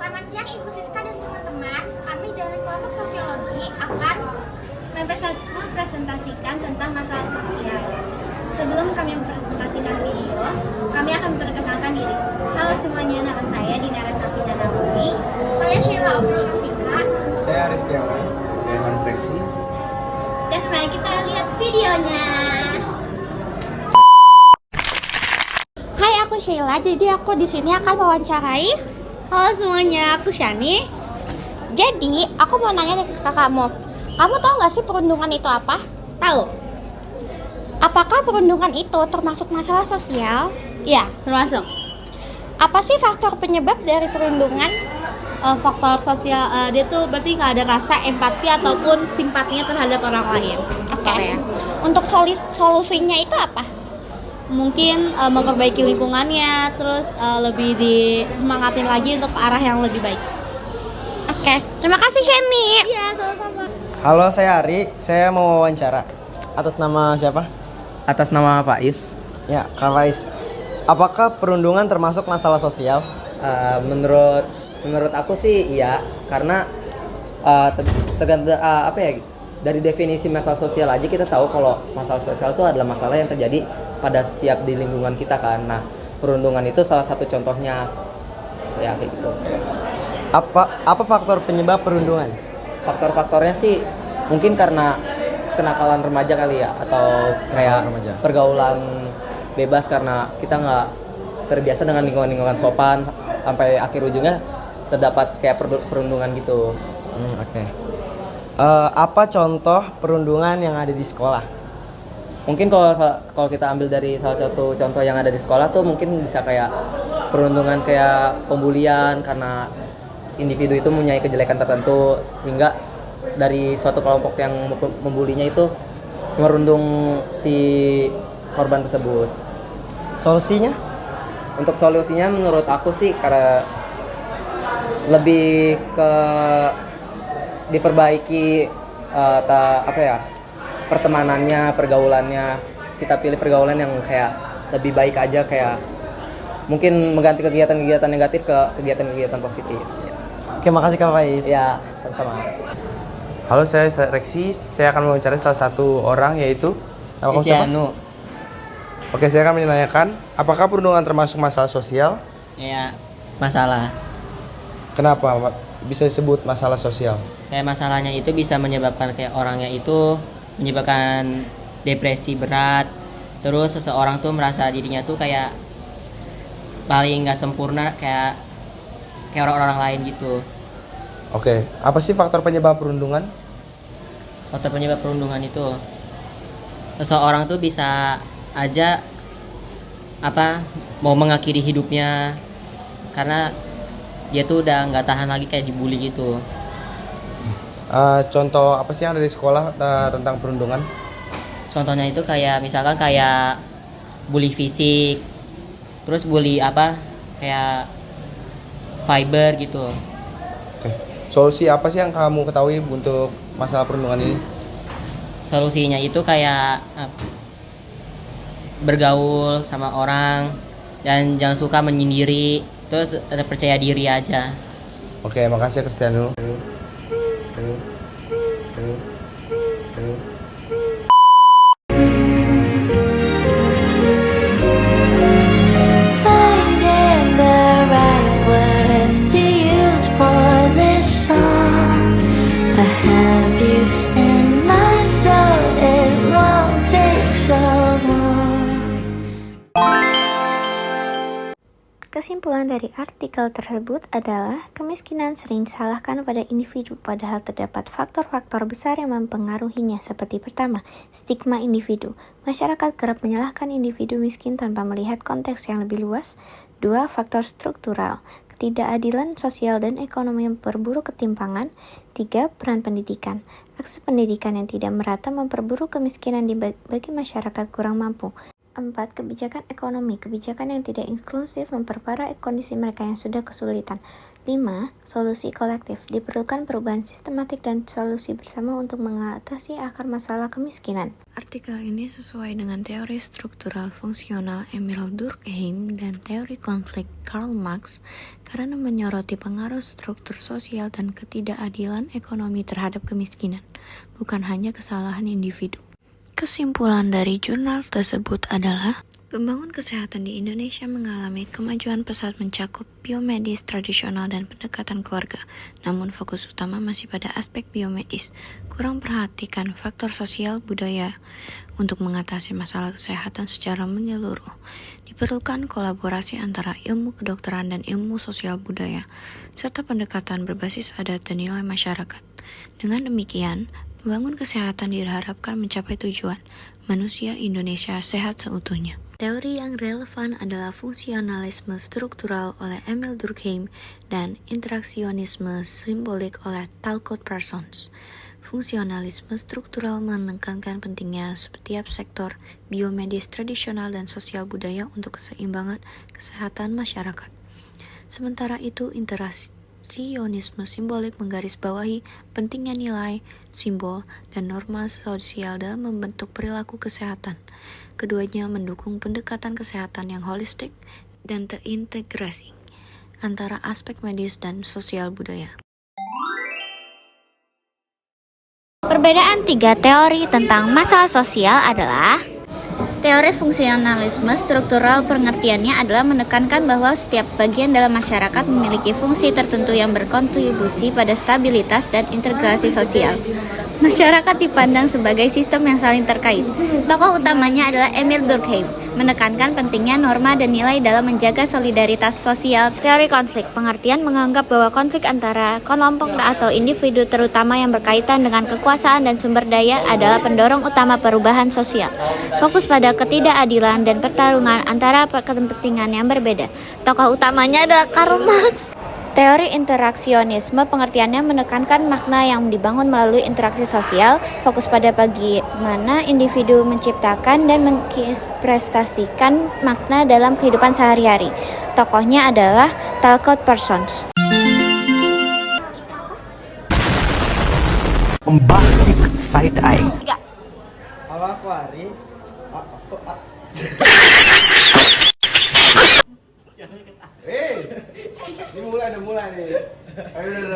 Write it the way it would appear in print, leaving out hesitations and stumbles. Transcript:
Selamat siang Ibu Siska dan teman-teman. Kami dari kelompok sosiologi akan mempresentasikan tentang masalah sosial. Sebelum kami mempresentasikan video, kami akan memperkenalkan diri. Halo semuanya, nama saya Dinara Safina Nawawi. Saya Sheila Omul Rafika. Saya Aristiawan. Saya Hans Reksi. Dan mari kita lihat videonya. Hai, aku Sheila. Jadi aku di sini akan mewawancarai. Halo semuanya, aku Shani. Jadi, aku mau nanya ke kamu. Kamu tahu nggak sih perundungan itu apa? Tahu? Apakah perundungan itu termasuk masalah sosial? Iya, termasuk. Apa sih faktor penyebab dari perundungan? Faktor sosial, dia tuh berarti nggak ada rasa empati ataupun simpatinya terhadap orang lain. Oke. Ya. Untuk solusinya itu apa? Mungkin memperbaiki lingkungannya, terus lebih disemangatin lagi untuk ke arah yang lebih baik. Oke. Terima kasih Shani. Iya, sama-sama. Halo, saya Ari. Saya mau wawancara. Atas nama siapa? Atas nama Faiz. Ya, Kak Faiz. Apakah perundungan termasuk masalah sosial? Menurut aku sih iya, karena tergantung apa ya, dari definisi masalah sosial aja kita tahu kalau masalah sosial itu adalah masalah yang terjadi pada setiap di lingkungan kita kan. Nah, perundungan itu salah satu contohnya ya kayak gitu. Apa faktor penyebab perundungan? Faktor-faktornya sih mungkin karena kenakalan remaja kali ya, atau kayak Remaja. pergaulan bebas karena kita nggak terbiasa dengan lingkungan-lingkungan sopan, sampai akhir ujungnya terdapat kayak perundungan gitu. Oke. Apa contoh perundungan yang ada di sekolah? Mungkin kalau kita ambil dari salah satu contoh yang ada di sekolah tuh mungkin bisa kayak perundungan kayak pembulian karena individu itu mempunyai kejelekan tertentu, sehingga dari suatu kelompok yang membulinya itu merundung si korban tersebut. Solusinya? Untuk solusinya menurut aku sih karena lebih ke diperbaiki pertemanannya, pergaulannya. Kita pilih pergaulan yang kayak lebih baik aja, kayak mungkin mengganti kegiatan-kegiatan negatif ke kegiatan-kegiatan positif. Oke, makasih Kak Faiz. Ya, sama-sama. Halo, saya Reksi. Saya akan mewawancarai salah satu orang, yaitu nama kamu siapa? Istianu. Oke, saya akan menanyakan, apakah perundungan termasuk masalah sosial? Ya, masalah. Kenapa bisa disebut masalah sosial? Kayak masalahnya itu bisa menyebabkan kayak orangnya itu menyebabkan depresi berat. Terus seseorang tuh merasa dirinya tuh kayak paling nggak sempurna, kayak orang-orang lain gitu. Oke, apa sih faktor penyebab perundungan? Faktor penyebab perundungan itu seseorang tuh bisa aja mau mengakhiri hidupnya karena dia tuh udah nggak tahan lagi kayak dibully gitu. Contoh apa sih yang ada di sekolah tentang perundungan? Contohnya itu kayak misalkan kayak bully fisik, terus bully kayak fiber gitu. Oke, solusi apa sih yang kamu ketahui untuk masalah perundungan ini? Solusinya itu kayak bergaul sama orang dan jangan suka menyendiri, terus tetap percaya diri aja. Oke, makasih ya Kristianu. Finding the right words to use for this song. I have you in mind, so it won't take so long. Kesimpulan dari artikel tersebut adalah kemiskinan sering disalahkan pada individu, padahal terdapat faktor-faktor besar yang mempengaruhinya. Seperti pertama, stigma individu. Masyarakat kerap menyalahkan individu miskin tanpa melihat konteks yang lebih luas. 2. Faktor struktural. Ketidakadilan sosial dan ekonomi memperburuk ketimpangan. 3. Peran pendidikan. Akses pendidikan yang tidak merata memperburuk kemiskinan bagi masyarakat kurang mampu. 4. Kebijakan ekonomi. Kebijakan yang tidak inklusif memperparah kondisi mereka yang sudah kesulitan. 5. Solusi kolektif. Diperlukan perubahan sistematik dan solusi bersama untuk mengatasi akar masalah kemiskinan. Artikel ini sesuai dengan teori struktural fungsional Emil Durkheim dan teori konflik Karl Marx karena menyoroti pengaruh struktur sosial dan ketidakadilan ekonomi terhadap kemiskinan, bukan hanya kesalahan individu. Kesimpulan dari jurnal tersebut adalah pembangunan kesehatan di Indonesia mengalami kemajuan pesat mencakup biomedis tradisional dan pendekatan keluarga. Namun fokus utama masih pada aspek biomedis. Kurang perhatikan faktor sosial budaya untuk mengatasi masalah kesehatan secara menyeluruh. Diperlukan kolaborasi antara ilmu kedokteran dan ilmu sosial budaya, serta pendekatan berbasis adat dan nilai masyarakat. Dengan demikian, membangun kesehatan diharapkan mencapai tujuan manusia Indonesia sehat seutuhnya. Teori yang relevan adalah fungsionalisme struktural oleh Emil Durkheim dan interaksionisme simbolik oleh Talcott Parsons. Fungsionalisme struktural menekankan pentingnya setiap sektor biomedis tradisional dan sosial budaya untuk keseimbangan kesehatan masyarakat. Sementara itu, interaksionisme simbolik menggarisbawahi pentingnya nilai, simbol, dan norma sosial dalam membentuk perilaku kesehatan. Keduanya mendukung pendekatan kesehatan yang holistik dan terintegrasi antara aspek medis dan sosial budaya. Perbedaan 3 teori tentang masalah sosial adalah teori fungsionalisme struktural. Pengertiannya adalah menekankan bahwa setiap bagian dalam masyarakat memiliki fungsi tertentu yang berkontribusi pada stabilitas dan integrasi sosial. Masyarakat dipandang sebagai sistem yang saling terkait. Tokoh utamanya adalah Emil Durkheim, menekankan pentingnya norma dan nilai dalam menjaga solidaritas sosial. Teori konflik, pengertian menganggap bahwa konflik antara kelompok atau individu terutama yang berkaitan dengan kekuasaan dan sumber daya adalah pendorong utama perubahan sosial. Fokus pada ketidakadilan dan pertarungan antara kepentingan yang berbeda. Tokoh utamanya adalah Karl Marx. Teori interaksionisme pengertiannya menekankan makna yang dibangun melalui interaksi sosial, fokus pada bagaimana individu menciptakan dan mengekspresikan makna dalam kehidupan sehari-hari. Tokohnya adalah Talcott Parsons. Bombastic side eye. Halo aku Ari. Ini mulai nih. Ayo udah